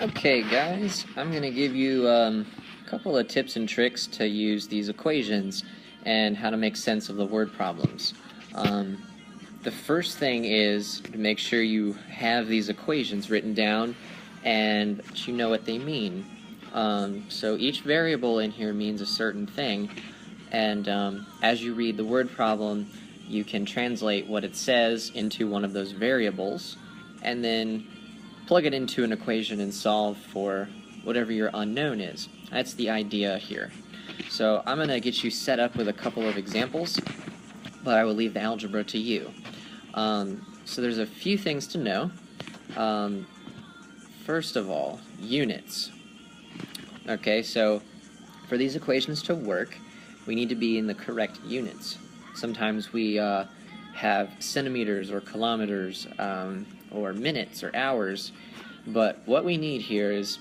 Okay guys, I'm going to give you a couple of tips and tricks to use these equations and how to make sense of the word problems. The first thing is to make sure you have these equations written down and that you know what they mean. So each variable in here means a certain thing, and as you read the word problem you can translate what it says into one of those variables and then plug it into an equation and solve for whatever your unknown is. That's the idea here. So I'm going to get you set up with a couple of examples, but I will leave the algebra to you. So there's a few things to know. First of all, units. Okay, so for these equations to work, we need to be in the correct units. Sometimes we have centimeters or kilometers or minutes or hours, but what we need here is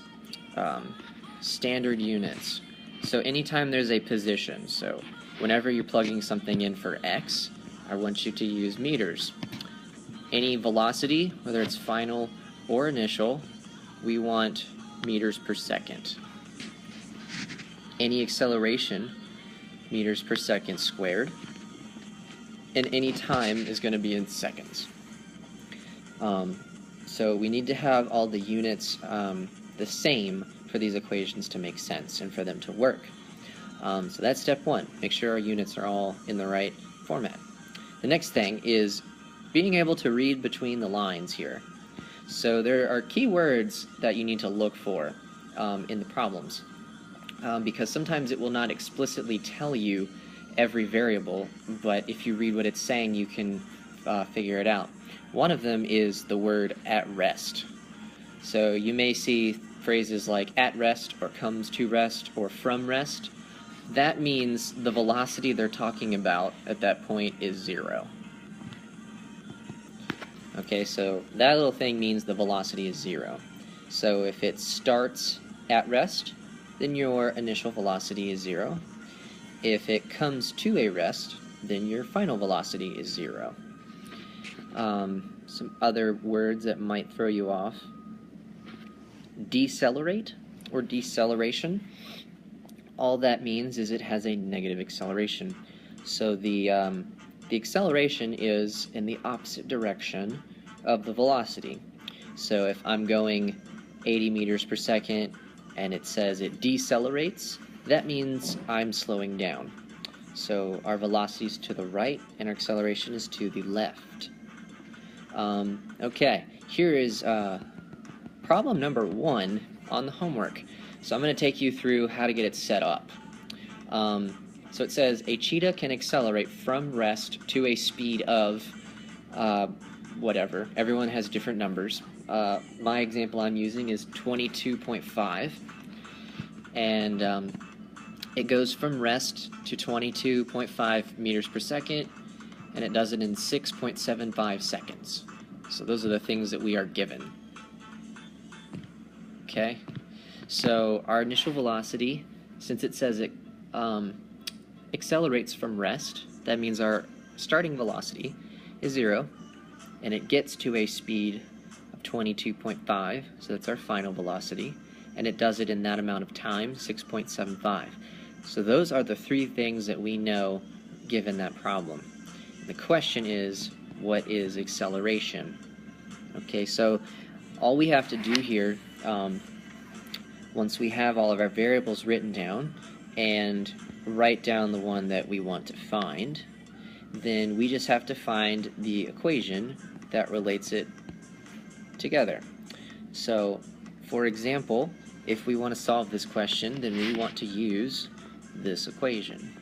standard units. So anytime there's a position, so whenever you're plugging something in for x, I want you to use meters. Any velocity, whether it's final or initial, we want meters per second. Any acceleration, meters per second squared. And any time is going to be in seconds. So we need to have all the units the same for these equations to make sense and for them to work. So that's step one. Make sure our units are all in the right format. The next thing is being able to read between the lines here. So there are key words that you need to look for in the problems, because sometimes it will not explicitly tell you every variable, but if you read what it's saying you can figure it out. One of them is the word at rest. So you may see phrases like at rest or comes to rest or from rest. That means the velocity they're talking about at that point is 0. Okay, so that little thing means the velocity is 0. So if it starts at rest, then your initial velocity is 0. If it comes to a rest, then your final velocity is 0. Some other words that might throw you off. Decelerate or deceleration. All that means is it has a negative acceleration. So the acceleration is in the opposite direction of the velocity. So if I'm going 80 meters per second and it says it decelerates, that means I'm slowing down. So our velocity is to the right and our acceleration is to the left. Okay, here is problem number 1 on the homework. So I'm going to take you through how to get it set up. So it says a cheetah can accelerate from rest to a speed of whatever. Everyone has different numbers. My example I'm using is 22.5, and it goes from rest to 22.5 meters per second, and it does it in 6.75 seconds. So those are the things that we are given. Okay, so our initial velocity, since it says it accelerates from rest, that means our starting velocity is 0, and it gets to a speed of 22.5, so that's our final velocity, and it does it in that amount of time, 6.75. So those are the 3 things that we know given that problem. The question is, what is acceleration? Okay, so all we have to do here, once we have all of our variables written down and write down the one that we want to find, then we just have to find the equation that relates it together. So, for example, if we want to solve this question, then we want to use this equation.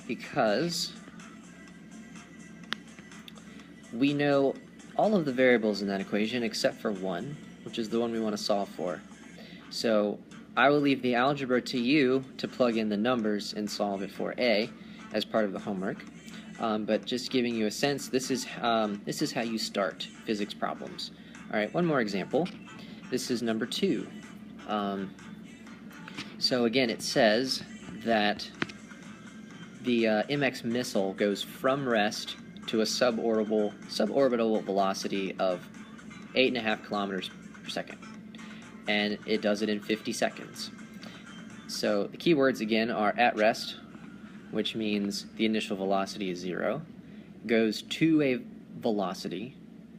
Because we know all of the variables in that equation except for one, which is the one we want to solve for. So I will leave the algebra to you to plug in the numbers and solve it for A as part of the homework. But just giving you a sense, this is how you start physics problems. Alright, one more example. This is number 2. So again, it says that the MX missile goes from rest to a suborbital velocity of 8.5 kilometers per second, and it does it in 50 seconds. So the key words again are at rest, which means the initial velocity is 0, goes to a velocity.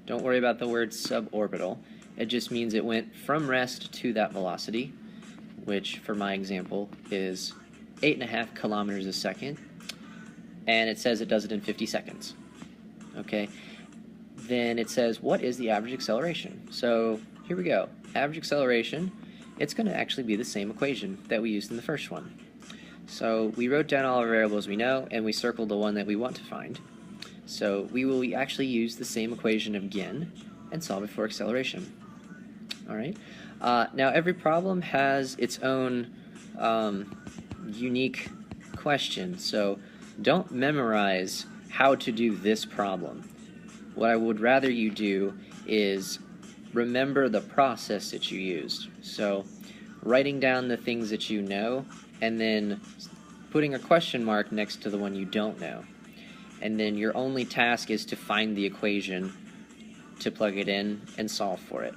Don't worry about the word suborbital. It just means it went from rest to that velocity, which for my example is 8.5 kilometers a second, and it says it does it in 50 seconds. Okay, then it says what is the average acceleration? So here we go. Average acceleration, it's going to actually be the same equation that we used in the first one. So we wrote down all our variables we know, and we circled the one that we want to find. So we will actually use the same equation again and solve it for acceleration. Alright, now every problem has its own unique question, so don't memorize how to do this problem. What I would rather you do is remember the process that you used. So writing down the things that you know and then putting a question mark next to the one you don't know. And then your only task is to find the equation, to plug it in and solve for it.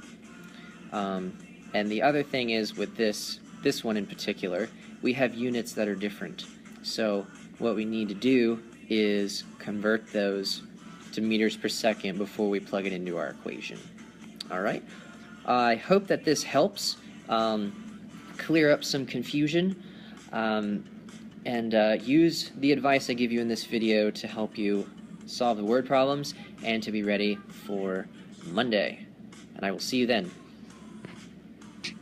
And the other thing is with this one in particular, we have units that are different. So what we need to do is convert those to meters per second before we plug it into our equation. Alright, I hope that this helps clear up some confusion, and use the advice I give you in this video to help you solve the word problems and to be ready for Monday. And I will see you then.